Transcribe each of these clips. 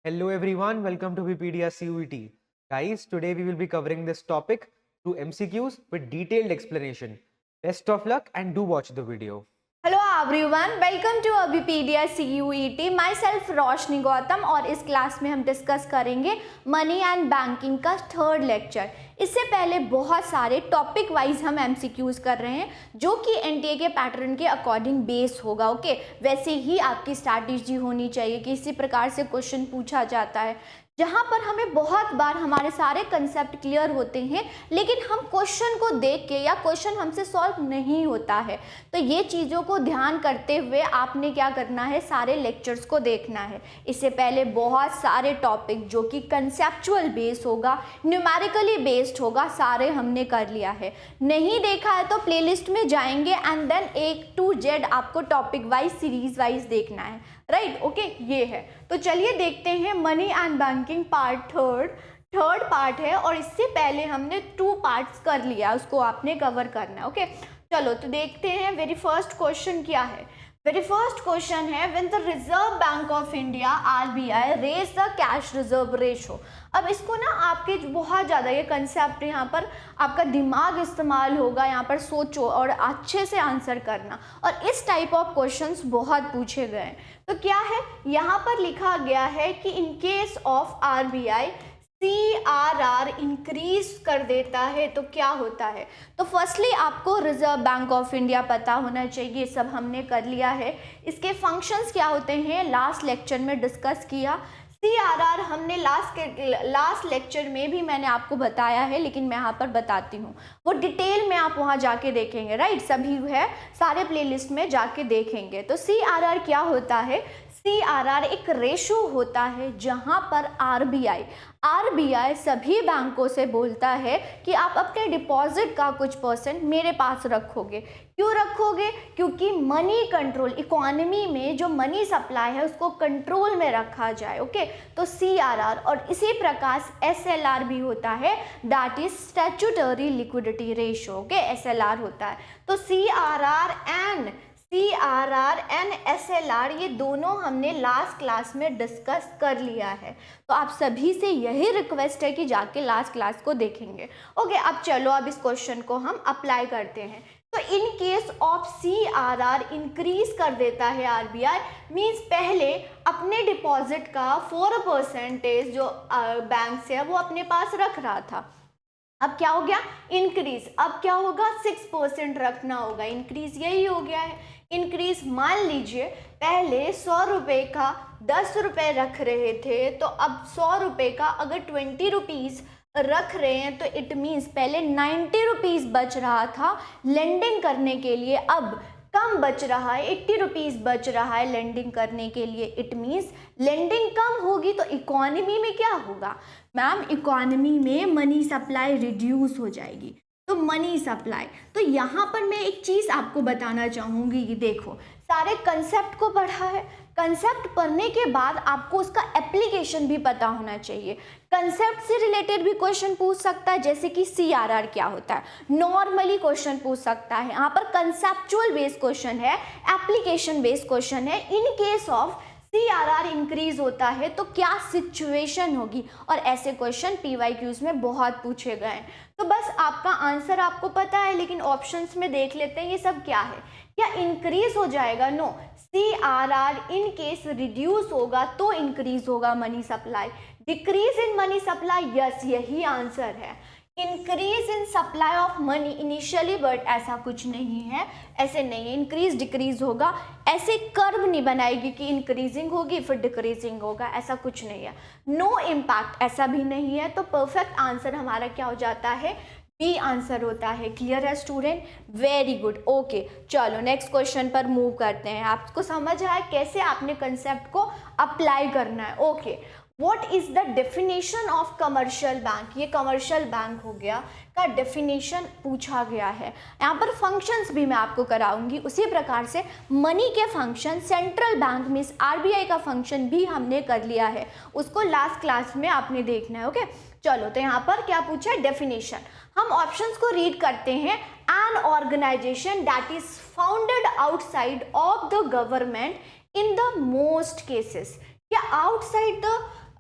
Hello everyone, welcome to BPDR CUET. Guys, today we will be covering this topic through MCQs with detailed explanation. Best of luck and do watch the video. Hello everyone, welcome to Abhipedia CUET। Myself Roshni Gautam और इस class में हम discuss करेंगे money and banking का third lecture. इससे पहले बहुत सारे टॉपिक वाइज हम MCQs कर रहे हैं जो कि NTA के पैटर्न के अकॉर्डिंग बेस होगा। ओके, वैसे ही आपकी स्ट्रैटेजी होनी चाहिए कि इसी प्रकार से क्वेश्चन पूछा जाता है जहाँ पर हमें बहुत बार हमारे सारे कंसेप्ट क्लियर होते हैं लेकिन हम क्वेश्चन को देख के या क्वेश्चन हमसे सॉल्व नहीं होता है। तो ये चीज़ों को ध्यान करते हुए आपने क्या करना है, सारे लेक्चर्स को देखना है। इससे पहले बहुत सारे टॉपिक जो कि कंसेप्चुअल बेस होगा, न्यूमेरिकली बेस्ड होगा, सारे हमने कर लिया है। नहीं देखा है तो प्लेलिस्ट में जाएंगे and then A to Z आपको टॉपिक वाइज सीरीज वाइज देखना है, राइट। ओके, ये है। तो चलिए देखते हैं money and banking part third part है और इससे पहले हमने 2 पार्ट्स कर लिया, उसको आपने कवर करना है। ओके, चलो तो देखते हैं वेरी फर्स्ट क्वेश्चन क्या है। वेरी फर्स्ट क्वेश्चन है, when the reserve bank of India RBI raise the cash reserve ratio. अब इसको ना आपके बहुत ज़्यादा ये कंसेप्ट यहाँ पर आपका दिमाग इस्तेमाल होगा, यहाँ पर सोचो और अच्छे से आंसर करना। और इस टाइप ऑफ क्वेश्चंस बहुत पूछे गए हैं। तो क्या है, यहाँ पर लिखा गया है कि in case of RBI CRR increase कर देता है तो क्या होता है। तो फर्स्टली आपको रिजर्व बैंक ऑफ इंडिया पता होना चाहिए, सब हमने कर लिया है। इसके फंक्शंस क्या होते हैं लास्ट लेक्चर में डिस्कस किया। CRR हमने लास्ट लेक्चर में भी मैंने आपको बताया है लेकिन मैं यहाँ पर बताती हूँ, वो डिटेल में आप वहाँ जाके देखेंगे, राइट। सभी है, सारे प्लेलिस्ट में जाके देखेंगे। तो CRR क्या होता है, CRR एक रेशो होता है जहाँ पर RBI सभी बैंकों से बोलता है कि आप अपने डिपॉजिट का कुछ परसेंट मेरे पास रखोगे। क्यों रखोगे, क्योंकि मनी कंट्रोल, इकोनॉमी में जो मनी सप्लाई है उसको कंट्रोल में रखा जाए। ओके, तो CRR और इसी प्रकार SLR भी होता है, that is statutory liquidity ratio. Okay, SLR होता है। तो CRR एंड SLR ये दोनों हमने लास्ट क्लास में डिस्कस कर लिया है। तो आप सभी से यही रिक्वेस्ट है कि जाके लास्ट क्लास को देखेंगे। ओके, अब चलो अब इस क्वेश्चन को हम अप्लाई करते हैं। तो in case of CRR increase कर देता है RBI, मीन्स पहले अपने डिपॉजिट का 4% जो बैंक से है वो अपने पास रख रहा था, अब क्या हो गया, इंक्रीज। अब क्या होगा, 6% रखना होगा, इंक्रीज यही हो गया है। इंक्रीज मान लीजिए पहले 100 रुपये का 10 रुपये रख रहे थे, तो अब 100 रुपये का अगर 20 रुपीज़ रख रहे हैं तो इट मीन्स पहले 90 रुपीज़ बच रहा था लेंडिंग करने के लिए, अब कम बच रहा है, 80 रुपीज़ बच रहा है लेंडिंग करने के लिए। इट मीन्स लेंडिंग कम होगी तो इकोनॉमी में क्या होगा मैम, इकोनॉमी में मनी सप्लाई रिड्यूस हो जाएगी। तो मनी सप्लाई, तो यहाँ पर मैं एक चीज़ आपको बताना चाहूँगी कि देखो सारे कंसेप्ट को पढ़ा है, कंसेप्ट पढ़ने के बाद आपको उसका एप्लीकेशन भी पता होना चाहिए। कंसेप्ट से रिलेटेड भी क्वेश्चन पूछ सकता है, जैसे कि CRR क्या होता है, नॉर्मली क्वेश्चन पूछ सकता है। यहाँ पर कंसेप्चुअल बेस्ड क्वेश्चन है, एप्लीकेशन बेस्ड क्वेश्चन है। In case of CRR increase होता है तो क्या सिचुएशन होगी, और ऐसे क्वेश्चन PYQs में बहुत पूछे गए हैं। तो बस आपका आंसर आपको पता है लेकिन ऑप्शंस में देख लेते हैं ये सब क्या है। क्या इंक्रीज हो जाएगा, no, CRR in case reduce होगा तो इंक्रीज होगा money supply. Decrease in money supply, yes यही आंसर है। Increase in supply of money initially, but ऐसा कुछ नहीं है, ऐसे नहीं है, इंक्रीज डिक्रीज होगा, ऐसे कर्व नहीं बनाएगी कि इंक्रीजिंग होगी फिर डिक्रीजिंग होगा, ऐसा कुछ नहीं है। नो इम्पैक्ट, ऐसा भी नहीं है। तो परफेक्ट आंसर हमारा क्या हो जाता है, बी आंसर होता है। क्लियर है स्टूडेंट, वेरी गुड। ओके, चलो नेक्स्ट क्वेश्चन पर मूव करते हैं। आपको समझ आया कैसे आपने कंसेप्ट को अप्लाई करना है। Okay, what is the definition of commercial bank, ये कमर्शियल बैंक हो गया का डेफिनेशन पूछा गया है। यहाँ पर फंक्शंस भी मैं आपको कराऊंगी, उसी प्रकार से मनी के function, central bank means RBI का फंक्शन भी हमने कर लिया है, उसको लास्ट क्लास में आपने देखना है। ओके, चलो तो यहाँ पर क्या पूछा है, डेफिनेशन। हम ऑप्शंस को रीड करते हैं। An organisation that is founded outside of the government in the most cases, या आउटसाइड द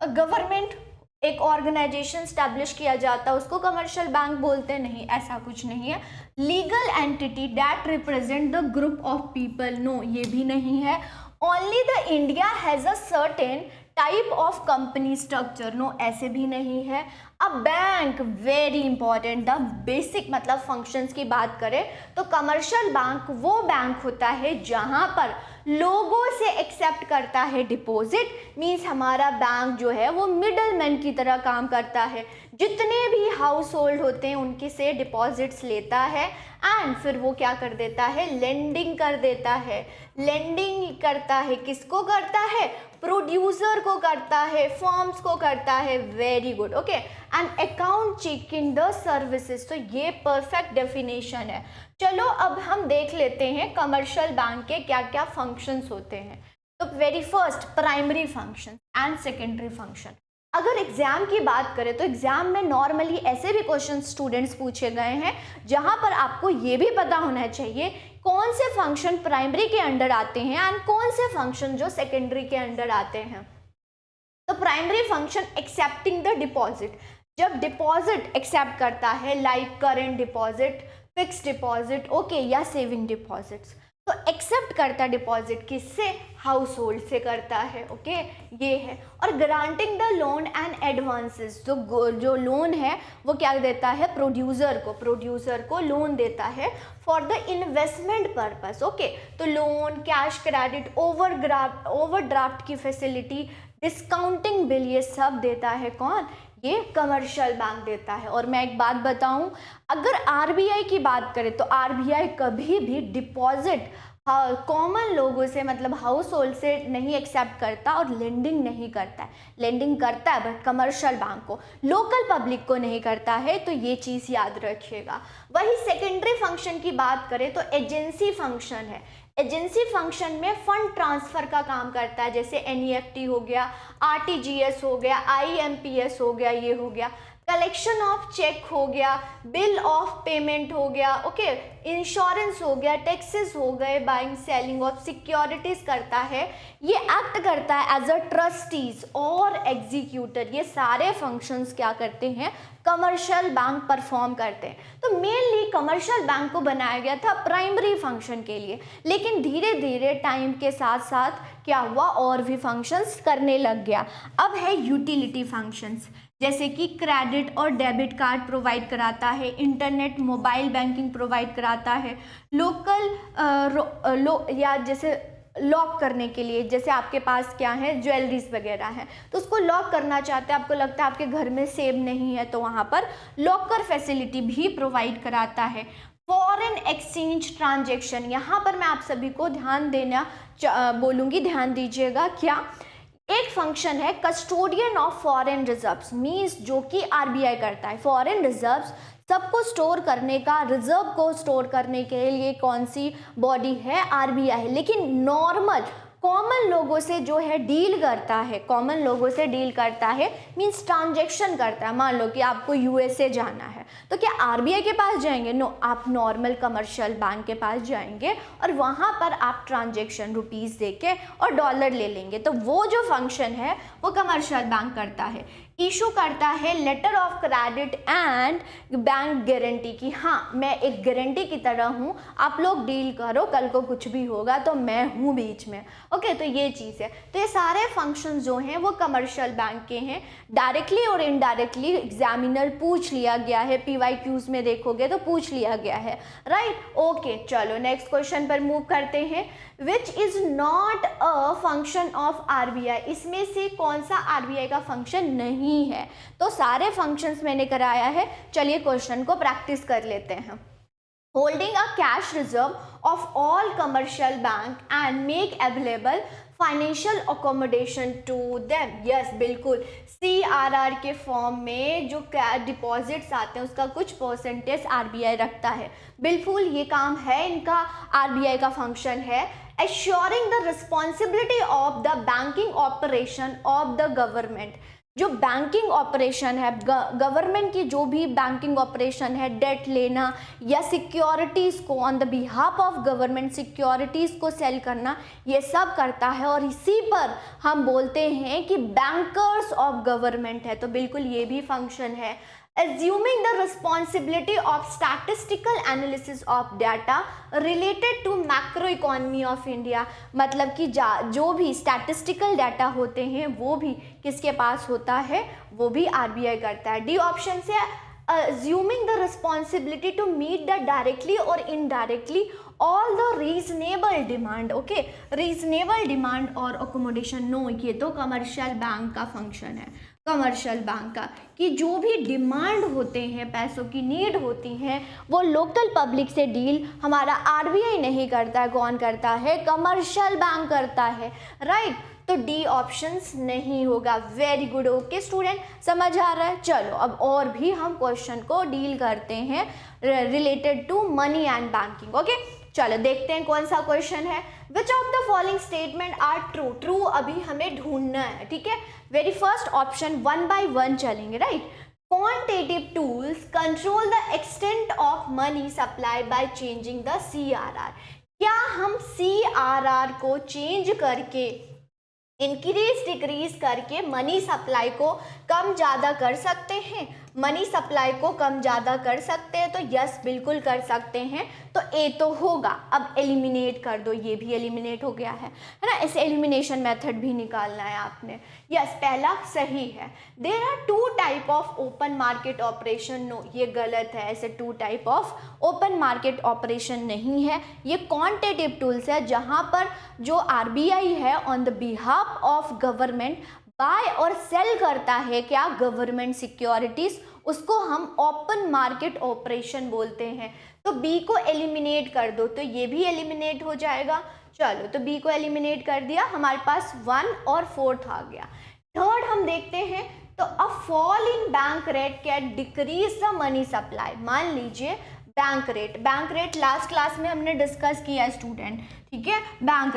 गवर्नमेंट एक ऑर्गेनाइजेशन स्टैब्लिश किया जाता है उसको कमर्शियल बैंक बोलते नहीं, ऐसा कुछ नहीं है। Legal entity that represent the group of people, no ये भी नहीं है। Only the India has a certain type of company structure, no ऐसे भी नहीं है। अब bank very important, the basic मतलब फंक्शंस की बात करें तो कमर्शियल बैंक वो बैंक होता है जहां पर लोगों से एक्सेप्ट करता है डिपॉजिट, मीन्स हमारा बैंक जो है वो मिडल मैन की तरह काम करता है, जितने भी हाउस होल्ड होते हैं उनकी से डिपॉजिट्स लेता है एंड फिर वो क्या कर देता है, लेंडिंग कर देता है। लेंडिंग करता है, किसको करता है, प्रोड्यूसर को करता है, फर्म्स को करता है, very good okay. And account checking the services, तो ये परफेक्ट डेफिनेशन है। चलो अब हम देख लेते हैं कमर्शियल बैंक के क्या क्या फंक्शंस होते हैं। तो very first primary function and secondary function. अगर एग्जाम की बात करें तो एग्जाम में नॉर्मली ऐसे भी क्वेश्चन स्टूडेंट्स पूछे गए हैं जहां पर आपको ये भी पता होना चाहिए कौन से फंक्शन प्राइमरी के अंडर आते हैं एंड कौन से फंक्शन जो सेकेंडरी के अंडर आते हैं। तो primary function accepting the deposit, जब डिपॉजिट एक्सेप्ट करता है like current deposit, fix deposit okay या सेविंग डिपॉजिट्स, तो एक्सेप्ट करता डिपॉजिट किससे, हाउस होल्ड से करता है ओके ये है। और granting the loan and advances, जो लोन है वो क्या देता है, प्रोड्यूसर को लोन देता है for the investment purpose okay. तो लोन, कैश क्रेडिट, ओवरड्राफ्ट की फैसिलिटी, डिस्काउंटिंग बिल, ये सब देता है कौन, ये कमर्शियल बैंक देता है। और मैं एक बात बताऊं, अगर आरबीआई की बात करें तो आरबीआई कभी भी डिपॉजिट कॉमन लोगों से मतलब हाउस होल्ड से नहीं एक्सेप्ट करता और लेंडिंग नहीं करता है। लेंडिंग करता है बट कमर्शियल बैंक को, लोकल पब्लिक को नहीं करता है, तो ये चीज़ याद रखिएगा। वही सेकेंडरी फंक्शन की बात करें तो एजेंसी फंक्शन है। एजेंसी फंक्शन में फंड ट्रांसफ़र का काम करता है, जैसे एनईएफटी हो गया, आरटीजीएस हो गया, आईएमपीएस हो गया, ये हो गया, कलेक्शन ऑफ चेक हो गया, बिल ऑफ पेमेंट हो गया ओके, इंश्योरेंस हो गया, टैक्सेस हो गए, बाइंग सेलिंग ऑफ सिक्योरिटीज करता है। ये एक्ट करता है एज अ ट्रस्टीज और एग्जीक्यूटर, ये सारे फंक्शंस क्या करते हैं, कमर्शियल बैंक परफॉर्म करते हैं। तो मेनली कमर्शियल बैंक को बनाया गया था प्राइमरी फंक्शन के लिए, लेकिन धीरे धीरे टाइम के साथ साथ क्या हुआ, और भी फंक्शंस करने लग गया। अब है यूटिलिटी फंक्शंस, जैसे कि क्रेडिट और डेबिट कार्ड प्रोवाइड कराता है, इंटरनेट मोबाइल बैंकिंग प्रोवाइड कराता है, या जैसे लॉक करने के लिए, जैसे आपके पास क्या है, ज्वेलरीज वगैरह है तो उसको लॉक करना चाहते हैं, आपको लगता है आपके घर में सेब नहीं है तो वहाँ पर लॉकर फैसिलिटी भी प्रोवाइड कराता है। फॉरेन एक्सचेंज ट्रांजेक्शन, यहाँ पर मैं आप सभी को ध्यान देना बोलूँगी, ध्यान दीजिएगा। क्या एक फंक्शन है custodian of foreign reserves, means जो कि आरबीआई करता है। फॉरेन रिजर्व्स सबको स्टोर करने का, रिजर्व को स्टोर करने के लिए कौन सी बॉडी है, आरबीआई है। लेकिन नॉर्मल कॉमन लोगों से जो है डील करता है, कॉमन लोगों से डील करता है मीन्स ट्रांजैक्शन करता है। मान लो कि आपको यूएसए जाना है तो क्या आरबीआई के पास जाएंगे, नो, आप नॉर्मल कमर्शियल बैंक के पास जाएंगे और वहाँ पर आप ट्रांजैक्शन रुपीज़ देके और डॉलर ले लेंगे। तो वो जो फंक्शन है वो कमर्शियल बैंक करता है। इशू करता है letter of credit and bank guarantee की, हाँ मैं एक गारंटी की तरह हूँ, आप लोग डील करो, कल को कुछ भी होगा तो मैं हूँ बीच में ओके। तो ये चीज़ है। तो ये सारे फंक्शन जो हैं वो कमर्शियल बैंक के हैं। डायरेक्टली और इनडायरेक्टली एग्जामिनर पूछ लिया गया है, पीवाईक्यूज में देखोगे तो पूछ लिया गया है, राइट ओके। चलो नेक्स्ट क्वेश्चन पर मूव करते हैं। Which is not a function of RBI, इसमें से कौन सा आरबीआई का फंक्शन नहीं है। तो सारे फंक्शंस मैंने कराया है, चलिए क्वेश्चन को प्रैक्टिस कर लेते हैं। Holding a cash reserve of all commercial bank and make available financial accommodation to them, yes बिल्कुल, सीआरआर के फॉर्म में जो डिपॉजिट्स आते हैं उसका कुछ परसेंटेज आरबीआई रखता है, बिल्कुल ये काम है इनका, आरबीआई का फंक्शन है। Assuring the responsibility of the banking operation of the government. जो बैंकिंग ऑपरेशन है, गवर्नमेंट की जो भी बैंकिंग ऑपरेशन है, डेट लेना या सिक्योरिटीज़ को on the behalf of government securities को सेल करना, ये सब करता है और इसी पर हम बोलते हैं कि बैंकर्स ऑफ गवर्नमेंट है। तो बिल्कुल ये भी फंक्शन है। Assuming the responsibility of statistical analysis of data related to macro economy of India, मतलब कि जो भी statistical data होते हैं वो भी किसके पास होता है, वो भी RBI करता है। डी ऑप्शन से assuming the responsibility to meet the directly or indirectly all the reasonable demand, okay, reasonable demand और accommodation, no, ये तो कमर्शियल बैंक का फंक्शन है, कमर्शियल बैंक का, कि जो भी डिमांड होते हैं, पैसों की नीड होती हैं, वो लोकल पब्लिक से डील हमारा आरबीआई नहीं करता है, कौन करता है, कमर्शियल बैंक करता है, राइट। तो डी ऑप्शंस नहीं होगा। वेरी गुड, ओके स्टूडेंट, समझ आ रहा है। चलो अब और भी हम क्वेश्चन को डील करते हैं related to money and banking, okay. चलो देखते हैं कौन सा क्वेश्चन है। Which of the following statement are true, true अभी हमें ढूंढना है, ठीक है। Very first option, one by one चलेंगे, right. Quantitative tools control the extent of money supply by changing the CRR। क्या हम CRR को चेंज करके, इंक्रीज डिक्रीज करके मनी सप्लाई को कम ज़्यादा कर सकते हैं? मनी सप्लाई को कम ज़्यादा कर सकते हैं, तो यस बिल्कुल कर सकते हैं। तो ए तो होगा। अब एलिमिनेट कर दो, ये भी एलिमिनेट हो गया है ना। इसे एलिमिनेशन मेथड भी निकालना है आपने। यस, पहला सही है। There are two type of open market operation, no ये गलत है। ऐसे two type of open market operation नहीं है, ये क्वांटिटेटिव टूल्स है, जहाँ पर जो आरबीआई है on the behalf of government by और सेल करता है क्या, गवर्नमेंट सिक्योरिटीज, उसको हम ओपन मार्केट ऑपरेशन बोलते हैं। तो बी को एलिमिनेट कर दो, तो ये भी एलिमिनेट हो जाएगा। चलो तो बी को एलिमिनेट कर दिया, हमारे पास 1 और 4 आ गया। थर्ड हम देखते हैं, तो a fall in bank rate can decrease the money supply. मान लीजिए बैंक रेट लास्ट क्लास में हमने डिस्कस किया स्टूडेंट, ठीक है। बैंक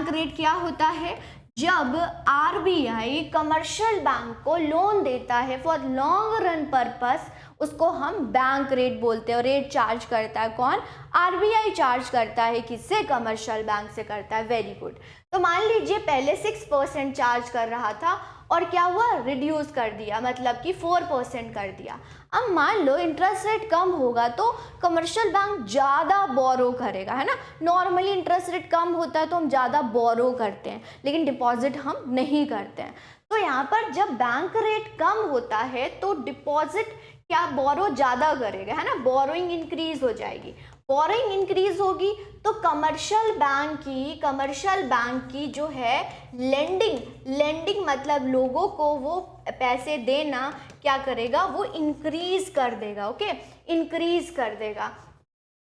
रेट क्या होता है, जब आरबीआई कमर्शियल बैंक को लोन देता है फॉर लॉन्ग रन पर्पस, उसको हम बैंक रेट बोलते हैं। और रेट चार्ज करता है कौन, आरबीआई चार्ज करता है, किससे, कमर्शियल बैंक से करता है। Very good. तो मान लीजिए पहले 6% चार्ज कर रहा था और क्या हुआ, रिड्यूस कर दिया, मतलब कि 4% कर दिया। अब मान लो इंटरेस्ट रेट कम होगा तो कमर्शियल बैंक ज़्यादा बोरो करेगा, है ना। नॉर्मली इंटरेस्ट रेट कम होता है तो हम ज़्यादा बोरो करते हैं, लेकिन डिपॉजिट हम नहीं करते हैं। तो यहाँ पर जब बैंक रेट कम होता है तो डिपॉजिट क्या, बोरो ज़्यादा करेगा, है ना। बोरोइंग इंक्रीज हो जाएगी, बोरोइंग इंक्रीज होगी तो कमर्शियल बैंक की जो है लेंडिंग मतलब लोगों को वो पैसे देना क्या करेगा, वो इंक्रीज कर देगा, ओके, इंक्रीज कर देगा।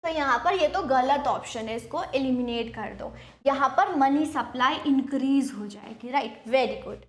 तो यहाँ पर ये तो गलत ऑप्शन है, इसको एलिमिनेट कर दो। यहाँ पर मनी सप्लाई इंक्रीज हो जाएगी, right. Very good.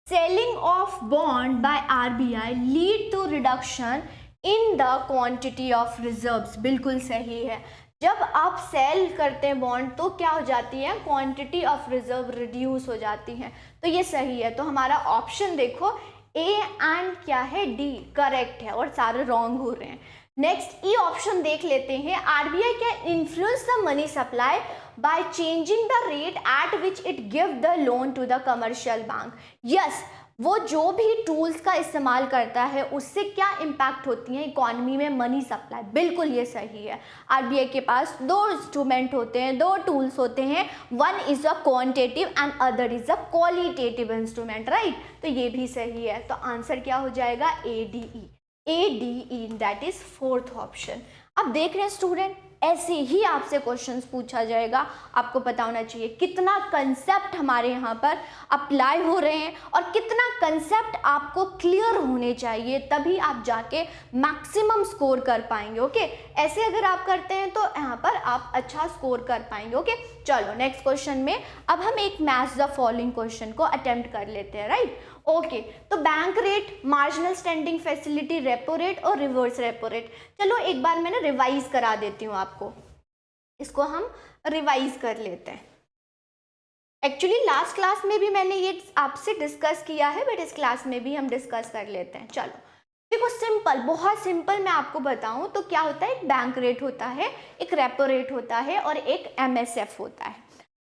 Selling of bond by RBI lead to reduction in the quantity of reserves, बिल्कुल सही है। जब आप सेल करते हैं बॉन्ड तो क्या हो जाती है, क्वांटिटी ऑफ रिजर्व रिड्यूस हो जाती है, तो ये सही है। तो हमारा ऑप्शन देखो ए एंड क्या है, डी करेक्ट है, और सारे रॉन्ग हो रहे हैं। नेक्स्ट ई ऑप्शन देख लेते हैं। RBI can influence the money supply by changing the rate at which it give the loan to the commercial bank. Yes, वो जो भी टूल्स का इस्तेमाल करता है उससे क्या इम्पैक्ट होती है इकोनॉमी में, मनी सप्लाई, बिल्कुल ये सही है। आरबीआई के पास 2 इंस्ट्रूमेंट होते हैं, 2 टूल्स होते हैं, one is a quantitative and other is a qualitative instrument, right. तो ये भी सही है। तो आंसर क्या हो जाएगा, ADE, that is 4th option. अब देख रहे हैं स्टूडेंट, ऐसे ही आपसे क्वेश्चंस पूछा जाएगा, आपको पता होना चाहिए कितना कंसेप्ट हमारे यहाँ पर अप्लाई हो रहे हैं और कितना कंसेप्ट आपको क्लियर होने चाहिए, तभी आप जाके मैक्सिमम स्कोर कर पाएंगे, ओके। ऐसे अगर आप करते हैं तो यहाँ पर आप अच्छा स्कोर कर पाएंगे, ओके। चलो नेक्स्ट क्वेश्चन में अब हम एक मैच द फॉलोइंग क्वेश्चन को अटेम्प्ट कर लेते हैं, राइट। ओके, तो bank rate, marginal standing facility, repo rate और रिवर्स रेपो रेट। चलो एक बार मैंने रिवाइज करा देती हूँ आपको, इसको हम रिवाइज कर लेते हैं। एक्चुअली लास्ट क्लास में भी मैंने ये आपसे डिस्कस किया है, बट इस क्लास में भी हम डिस्कस कर लेते हैं। चलो देखो, सिंपल, बहुत सिंपल मैं आपको बताऊं तो क्या होता है, एक बैंक रेट होता है, एक रेपो रेट होता है और एक MSF होता है।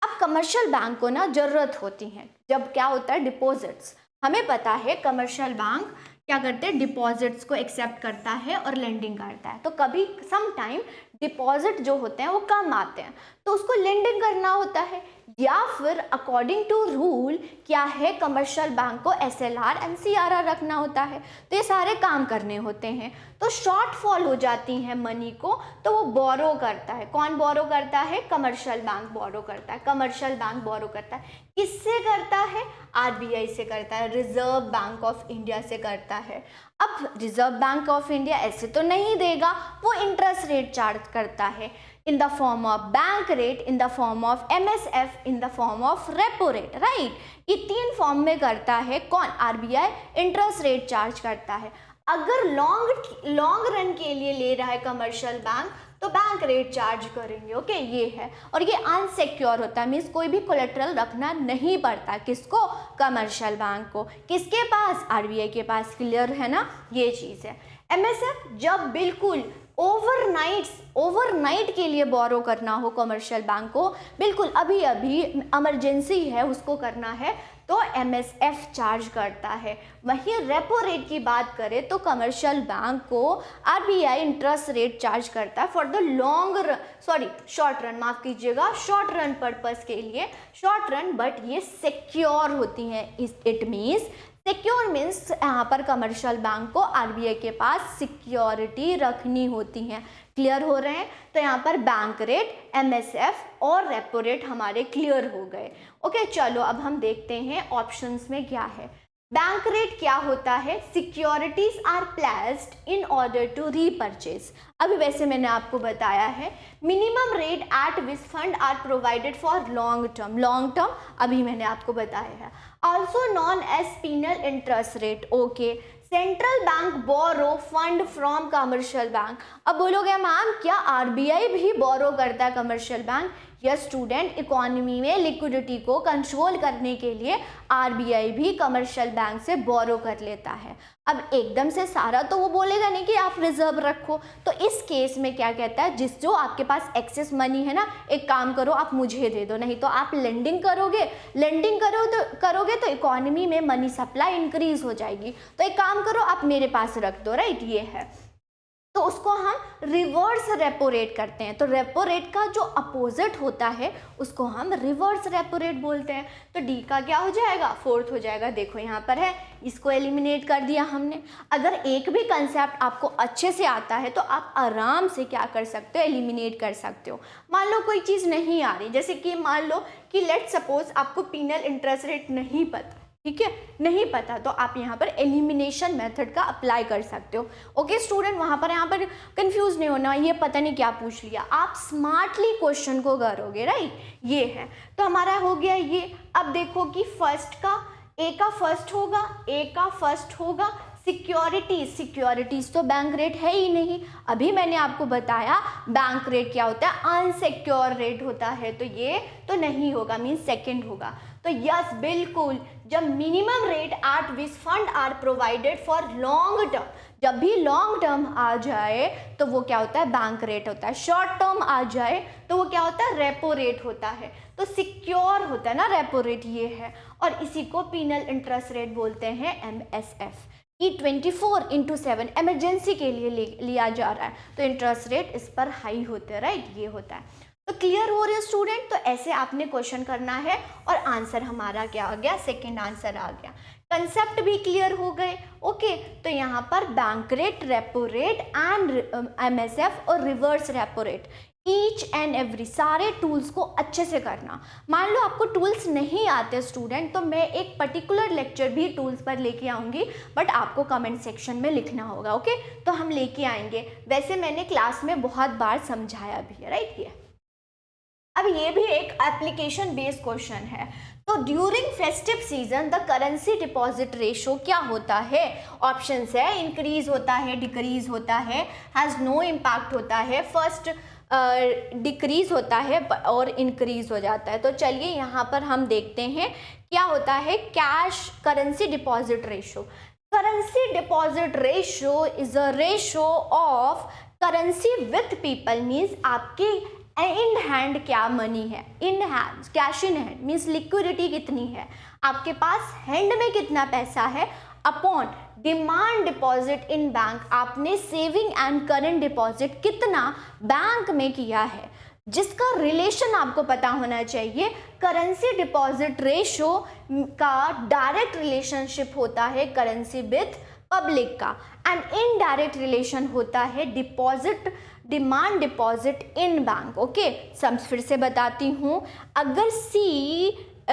अब कमर्शियल बैंक को ना ज़रूरत होती है जब क्या होता है, डिपॉजिट्स। हमें पता है कमर्शियल बैंक क्या करते हैं, डिपॉजिट्स को एक्सेप्ट करता है और लेंडिंग करता है। तो कभी सम टाइम डिपॉजिट जो होते हैं वो कम आते हैं तो उसको लेंडिंग करना होता है, या फिर अकॉर्डिंग टू रूल क्या है, कमर्शियल बैंक को SLR NCRR रखना होता है। तो ये सारे काम करने होते हैं, तो शॉर्टफॉल हो जाती है मनी को, तो वो बोरो करता है। कौन बोरो करता है, कमर्शियल बैंक बोरो करता है। कमर्शियल बैंक बोरो करता है, किससे करता है, RBI से करता है, रिजर्व बैंक ऑफ इंडिया से करता है। अब रिजर्व बैंक ऑफ इंडिया ऐसे तो नहीं देगा, वो इंटरेस्ट रेट चार्ज करता है in the form of bank rate, in the form of MSF, in the form of repo rate, right? ये 3 फॉर्म में करता है कौन, RBI इंटरेस्ट रेट चार्ज करता है। अगर लॉन्ग रन के लिए ले रहा है कमर्शियल बैंक तो बैंक रेट चार्ज करेंगे, ओके ये है। और ये अनसिक्योर होता है, मीन्स कोई भी कोलेट्रल रखना नहीं पड़ता, किसको, कमर्शियल बैंक को। किसके पास, RBI के पास, क्लियर है ना, ये चीज़ है। MSF जब बिल्कुल ओवरनाइट के लिए बोरो करना हो कमर्शियल बैंक को, बिल्कुल अभी अभी इमरजेंसी है उसको करना है, तो MSF चार्ज करता है। वहीं रेपो रेट की बात करें तो कमर्शियल बैंक को RBI इंटरेस्ट रेट चार्ज करता है फॉर द शॉर्ट रन, माफ़ कीजिएगा, शॉर्ट रन पर्पस के लिए, शॉर्ट रन, बट ये सिक्योर होती हैं। इट मीन्स सिक्योर मीन्स यहाँ पर कमर्शियल बैंक को RBI के पास सिक्योरिटी रखनी होती हैं। क्लियर हो रहे हैं, तो यहाँ पर बैंक रेट, MSF और रेपो रेट हमारे क्लियर हो गए। ओके चलो अब हम देखते हैं ऑप्शंस में क्या है। बैंक रेट क्या होता है, securities are placed in order to repurchase. अभी वैसे मैंने आपको बताया है minimum rate at which fund are provided for long term अभी मैंने आपको बताया है। Also known as penal interest rate, okay. Central bank borrow fund from commercial bank. अब बोलोगे मैम क्या RBI भी बोरो करता है commercial bank? Yes student, economy में लिक्विडिटी को कंट्रोल करने के लिए RBI भी कमर्शियल बैंक से बोरो कर लेता है। अब एकदम से सारा तो वो बोलेगा नहीं कि आप रिजर्व रखो, तो इस केस में क्या कहता है, जो आपके पास एक्सेस मनी है ना, एक काम करो आप मुझे दे दो, नहीं तो आप लेंडिंग करोगे तो इकोनॉमी में मनी सप्लाई इंक्रीज हो जाएगी, तो एक काम करो आप मेरे पास रख दो, राइट, ये है। तो उसको हम रिवर्स रेपो रेट करते हैं। तो रेपो रेट का जो अपोजिट होता है उसको हम रिवर्स रेपो रेट बोलते हैं। तो डी का क्या हो जाएगा, 4th हो जाएगा। देखो यहाँ पर है, इसको एलिमिनेट कर दिया हमने। अगर एक भी कंसेप्ट आपको अच्छे से आता है तो आप आराम से क्या कर सकते हो, एलिमिनेट कर सकते हो। मान लो कोई चीज़ नहीं आ रही, जैसे कि मान लो कि लेट सपोज आपको पीनल इंटरेस्ट रेट नहीं पता, ठीक है, नहीं पता, तो आप यहाँ पर एलिमिनेशन मेथड का अप्लाई कर सकते हो। ओके स्टूडेंट, यहाँ पर कंफ्यूज नहीं होना, ये पता नहीं क्या पूछ लिया, आप स्मार्टली क्वेश्चन को करोगे, राइट, ये है। तो हमारा हो गया ये। अब देखो कि फर्स्ट का ए का फर्स्ट होगा सिक्योरिटीज तो बैंक रेट है ही नहीं। अभी मैंने आपको बताया बैंक रेट क्या होता है, अनसिक्योर रेट होता है, तो ये तो नहीं होगा, मीन सेकंड होगा। तो यस बिल्कुल, जब minimum rate at which fund are provided for long term, जब भी लॉन्ग टर्म आ जाए तो वो क्या होता है, बैंक रेट होता है। शॉर्ट टर्म आ जाए तो वो क्या होता है, रेपो रेट होता है। तो सिक्योर होता है ना रेपो रेट, ये है। और इसी को पीनल इंटरेस्ट रेट बोलते हैं, MSF। 24/7 इमरजेंसी के लिए लिया जा रहा है, तो इंटरेस्ट रेट इस पर हाई होते हैं, राइट, ये होता है। तो क्लियर हो रहे हैं स्टूडेंट, तो ऐसे आपने क्वेश्चन करना है और आंसर हमारा क्या आ गया, सेकंड आंसर आ गया। कंसेप्ट भी क्लियर हो गए, ओके। तो यहाँ पर bank rate, repo rate and MSF और reverse repo rate, each and every सारे टूल्स को अच्छे से करना। मान लो आपको टूल्स नहीं आते स्टूडेंट, तो मैं एक पर्टिकुलर लेक्चर भी टूल्स पर लेके आऊँगी, बट आपको कमेंट सेक्शन में लिखना होगा, ओके। तो हम लेके आएंगे, वैसे मैंने क्लास में बहुत बार समझाया भी है, राइट, ये। अब ये भी एक एप्लीकेशन बेस्ड क्वेश्चन है। तो during festive season the currency deposit ratio क्या होता है? ऑप्शंस है, इंक्रीज होता है, डिक्रीज होता है, हैज़ नो इम्पैक्ट होता है, फर्स्ट डिक्रीज होता है और इंक्रीज हो जाता है। तो चलिए यहाँ पर हम देखते हैं क्या होता है cash currency deposit ratio. Currency deposit ratio is a ratio of currency with people, means आपके इन हैंड क्या मनी है, in hand cash in hand means liquidity कितनी है, आपके पास हैंड में कितना पैसा है, upon demand deposit in bank, आपने सेविंग एंड करंट डिपॉजिट कितना बैंक में किया है, जिसका रिलेशन आपको पता होना चाहिए। करेंसी डिपॉजिट रेशो का डायरेक्ट रिलेशनशिप होता है करेंसी विथ पब्लिक का, एंड इनडायरेक्ट रिलेशन होता है deposit demand deposit in bank. Okay, फिर से बताती हूँ, अगर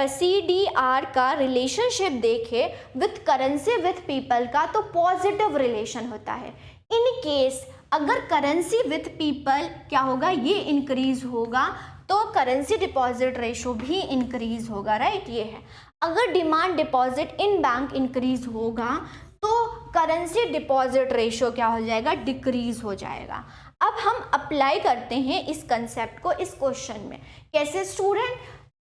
CDR का रिलेशनशिप देखे विथ करेंसी विथ पीपल का तो पॉजिटिव रिलेशन होता है। इन केस अगर करेंसी विथ पीपल क्या होगा, ये इंक्रीज होगा तो करेंसी डिपॉजिट रेशो भी इंक्रीज होगा, राइट, ये है। अगर demand deposit in bank increase होगा तो करेंसी डिपॉजिट रेशो क्या हो जाएगा, डिक्रीज हो जाएगा। अब हम अप्लाई करते हैं इस कंसेप्ट को इस क्वेश्चन में। कैसे स्टूडेंट,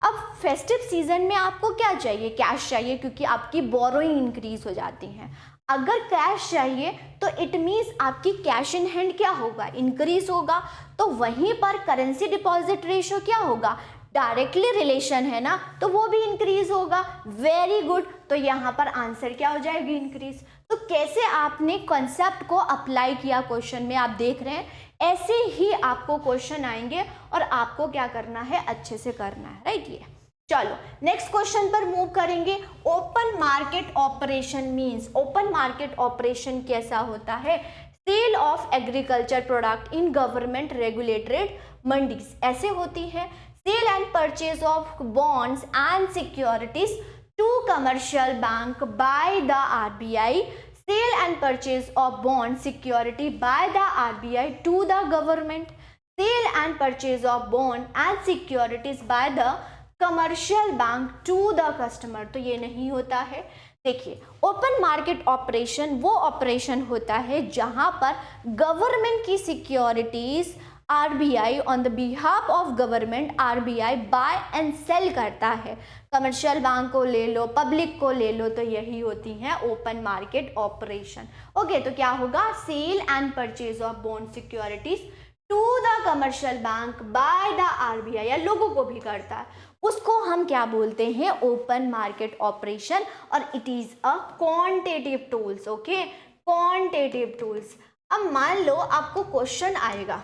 अब फेस्टिव सीजन में आपको क्या चाहिए, कैश चाहिए, क्योंकि आपकी बोरोइंग इंक्रीज हो जाती हैं। अगर कैश चाहिए तो इट मीन्स आपकी कैश इन हैंड क्या होगा, इंक्रीज होगा, तो वहीं पर करेंसी डिपॉजिट रेशो क्या होगा, डायरेक्टली रिलेशन है ना, तो वो भी इंक्रीज होगा। वेरी गुड, तो यहाँ पर आंसर क्या हो जाएगी, इंक्रीज। तो कैसे आपने कॉन्सेप्ट को अप्लाई किया क्वेश्चन में, आप देख रहे हैं, ऐसे ही आपको क्वेश्चन आएंगे और आपको क्या करना है, अच्छे से करना है, राइट। ये चलो नेक्स्ट क्वेश्चन पर मूव करेंगे। Open market operation means, open market operation कैसा होता है, sale of agriculture product in government regulated mandis ऐसे होती है। Sale and purchase of bonds and securities to commercial bank by the RBI, sale and purchase of bond security by the RBI to the government, sale and purchase of bond and securities by the commercial bank to the customer, तो ये नहीं होता है। देखिए, open market operation वो operation होता है जहां पर गवर्नमेंट की securities RBI on the behalf of government RBI buy and sale करता है। कमर्शियल बैंक को ले लो, पब्लिक को ले लो, तो यही होती हैं ओपन मार्केट ऑपरेशन। ओके, तो क्या होगा, sale and purchase of bond securities to the commercial bank by the RBI, या लोगों को भी करता है, उसको हम क्या बोलते हैं, ओपन मार्केट ऑपरेशन, और it is a quantitative tools. Okay, quantitative tools. अब मान लो आपको क्वेश्चन आएगा,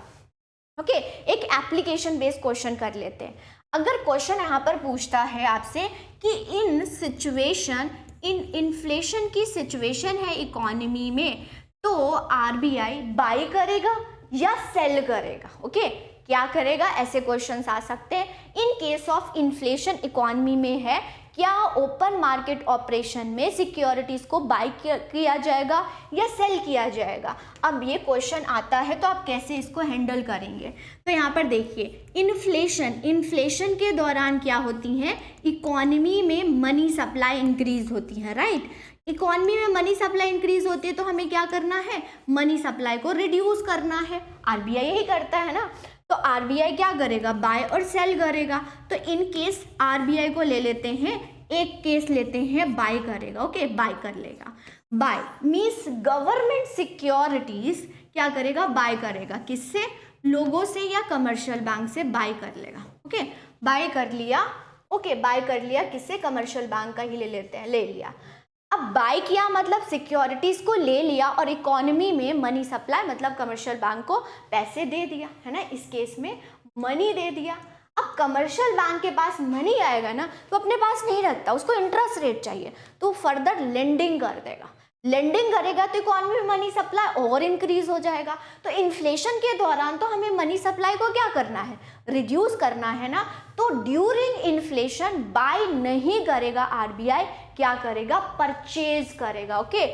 ओके, एक एप्लीकेशन बेस्ड क्वेश्चन कर लेते हैं। अगर क्वेश्चन यहाँ पर पूछता है आपसे कि इन सिचुएशन, इन इन्फ्लेशन की सिचुएशन है इकोनॉमी में, तो RBI बाई करेगा या सेल करेगा। ओके, क्या करेगा, ऐसे क्वेश्चंस आ सकते हैं। In case of inflation economy में है, क्या ओपन मार्केट ऑपरेशन में सिक्योरिटीज को बाई किया जाएगा या सेल किया जाएगा। अब ये क्वेश्चन आता है तो आप कैसे इसको हैंडल करेंगे। तो यहाँ पर देखिए, इन्फ्लेशन के दौरान क्या होती हैं, इकोनॉमी में मनी सप्लाई इंक्रीज होती है, राइट। इकोनॉमी में मनी सप्लाई इंक्रीज होती है तो हमें क्या करना है, मनी सप्लाई को रिड्यूस करना है। RBI यही करता है ना, तो RBI क्या करेगा, बाय और सेल करेगा। तो इन केस RBI को ले लेते हैं, एक केस लेते हैं बाय करेगा। ओके, बाय कर लेगा। बाय मीन्स गवर्नमेंट सिक्योरिटीज क्या करेगा, बाय करेगा, किससे, लोगों से या कमर्शियल बैंक से बाय कर लेगा। ओके, बाय कर लिया। ओके, बाय कर लिया, किससे, कमर्शियल बैंक का ही ले लेते हैं, ले लिया। अब बाय किया मतलब सिक्योरिटीज को ले लिया और इकोनॉमी में मनी सप्लाई मतलब कमर्शियल बैंक को पैसे दे दिया, है ना, इस केस में मनी दे दिया। अब कमर्शियल बैंक के पास मनी आएगा ना, तो अपने पास नहीं रखता, उसको इंटरेस्ट रेट चाहिए, तो फर्दर लेंडिंग कर देगा। लेंडिंग करेगा तो इकोनॉमी में मनी सप्लाई और इंक्रीज हो जाएगा। तो इन्फ्लेशन के दौरान तो हमें मनी सप्लाई को क्या करना है, रिड्यूस करना है ना। तो ड्यूरिंग इन्फ्लेशन बाय नहीं करेगा RBI, क्या करेगा, परचेज करेगा। ओके,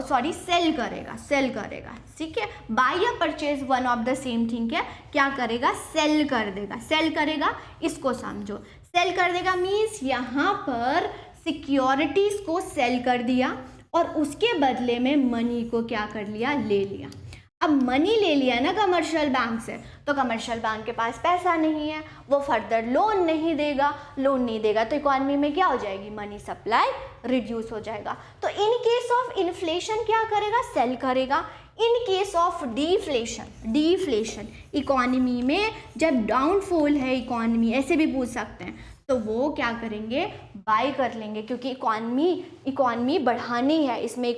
सॉरी, सेल करेगा, ठीक है। बाय या purchase one of the same thing है, क्या करेगा, सेल कर देगा। सेल करेगा, इसको समझो, सेल कर देगा मीन्स यहाँ पर सिक्योरिटीज को सेल कर दिया और उसके बदले में मनी को क्या कर लिया, ले लिया। अब मनी ले लिया ना कमर्शियल बैंक से, तो कमर्शियल बैंक के पास पैसा नहीं है, वो फर्दर लोन नहीं देगा, तो इकोनॉमी में क्या हो जाएगी, मनी सप्लाई रिड्यूस हो जाएगा। तो इन केस ऑफ इन्फ्लेशन क्या करेगा, सेल करेगा। In case of deflation economy में जब डाउनफॉल है इकोनॉमी, ऐसे भी पूछ सकते हैं, तो वो क्या करेंगे, बाय कर लेंगे, क्योंकि इकोनॉमी बढ़ानी है, इसमें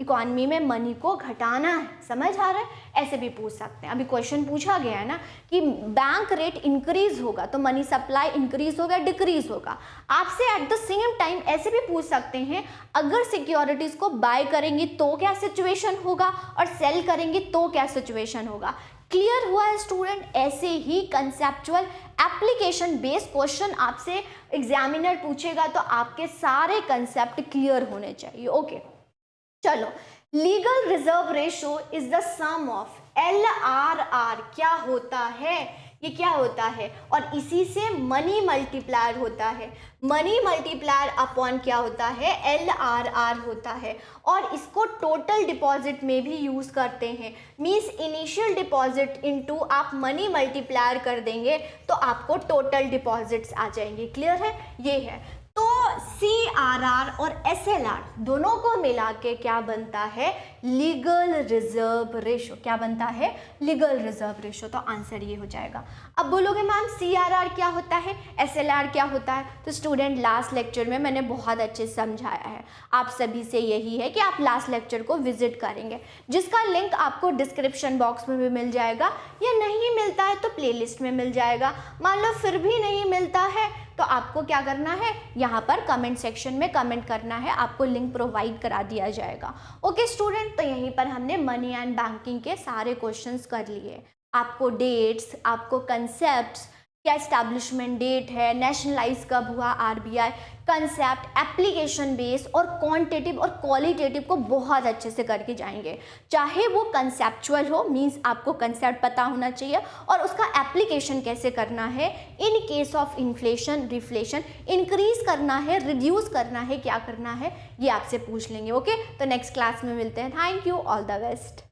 इकोनॉमी में मनी को घटाना है। समझ आ रहा है, ऐसे भी पूछ सकते हैं। अभी क्वेश्चन पूछा गया है ना कि बैंक रेट इंक्रीज होगा तो मनी सप्लाई इंक्रीज होगा डिक्रीज होगा। आपसे एट द सेम टाइम ऐसे भी पूछ सकते हैं, अगर सिक्योरिटीज को बाय करेंगे तो क्या सिचुएशन होगा और सेल करेंगे तो क्या सिचुएशन होगा। क्लियर हुआ है स्टूडेंट। ऐसे ही कंसेप्चुअल एप्लीकेशन बेस्ड क्वेश्चन आपसे एग्जामिनर पूछेगा तो आपके सारे कंसेप्ट क्लियर होने चाहिए। ओके चलो, legal reserve ratio is the sum of LRR, क्या होता है, ये क्या होता है, और इसी से मनी मल्टीप्लायर होता है। मनी मल्टीप्लायर अपॉन क्या होता है, LRR होता है, और इसको टोटल डिपॉजिट में भी यूज करते हैं। मींस इनिशियल डिपॉजिट इनटू आप मनी मल्टीप्लायर कर देंगे तो आपको टोटल डिपॉजिट्स आ जाएंगे। क्लियर है, ये है। तो CRR और SLR दोनों को मिला के क्या बनता है, लीगल रिजर्व रेशो। क्या बनता है, लीगल रिजर्व रेशो। तो आंसर ये हो जाएगा। अब बोलोगे मैम CRR क्या होता है, SLR क्या होता है, तो स्टूडेंट लास्ट लेक्चर में मैंने बहुत अच्छे से समझाया है। आप सभी से यही है कि आप लास्ट लेक्चर को विजिट करेंगे, जिसका लिंक आपको डिस्क्रिप्शन बॉक्स में भी मिल जाएगा, या नहीं मिलता है तो प्लेलिस्ट में मिल जाएगा। मान लो फिर भी नहीं मिलता है तो आपको क्या करना है, यहाँ पर कमेंट सेक्शन में कमेंट करना है, आपको लिंक प्रोवाइड करा दिया जाएगा। ओके स्टूडेंट, तो यहीं पर हमने मनी एंड बैंकिंग के सारे क्वेश्चंस कर लिए। आपको डेट्स, आपको कंसेप्ट्स, क्या एस्टैब्लिशमेंट डेट है, नेशनलाइज कब हुआ RBI, कंसेप्ट, एप्लीकेशन बेस और क्वांटिटेटिव और क्वालिटेटिव को बहुत अच्छे से करके जाएंगे। चाहे वो कंसेप्चुअल हो, मींस आपको कंसेप्ट पता होना चाहिए और उसका एप्लीकेशन कैसे करना है, in case of inflation, reflation, increase करना है, रिड्यूस करना है, क्या करना है, ये आपसे पूछ लेंगे। ओके, तो नेक्स्ट क्लास में मिलते हैं। Thank you, all the best.